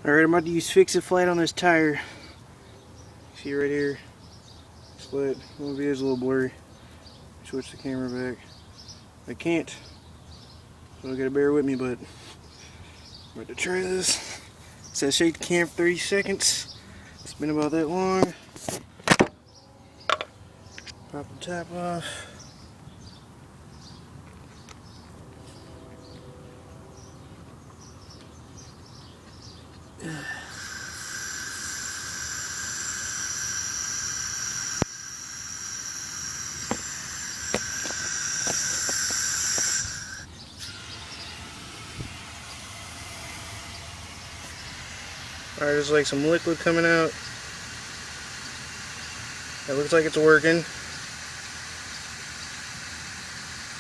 Alright, I'm about to use Fix It Flat on this tire. See right here, split. The video's a little blurry. Switch the camera back. I can't, so you gotta bear with me, but I'm about to try this. It says shake the cam for 30 seconds. It's been about that long. Pop the top off. Alright, there's like some liquid coming out. It looks like it's working.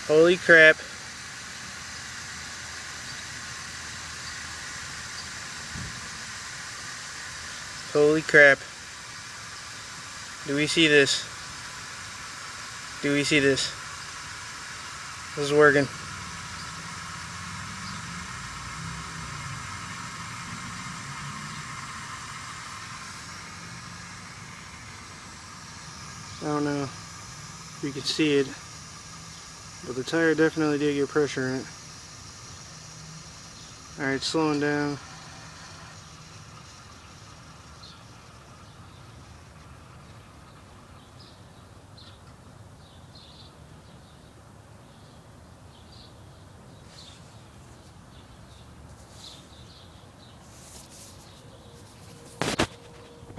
Holy crap. Holy crap. Do we see this? Do we see this? This is working. I don't know if you can see it, but the tire definitely did get pressure in it. Alright, slowing down.